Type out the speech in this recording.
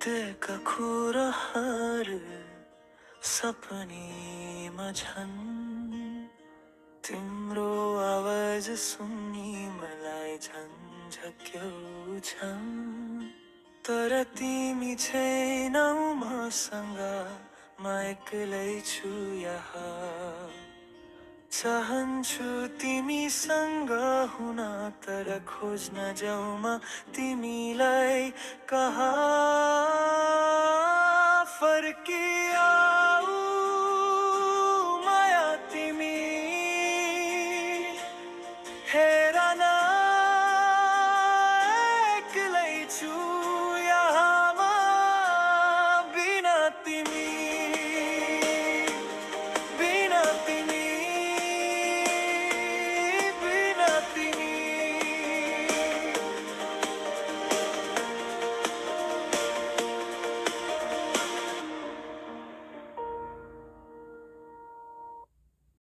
बितेका कुराहरू सपनीमा छन्। तिम्रो आवाज सुन्नी मलाई झन्झक्याउँछ। तर तिमी छैनौ मसँग, म एक्लै छु यहाँ। चाहन्छु तिमीसँग हुन, तर खोज्न जाउँ म तिमीलाई कहाँ। फर्किआऊ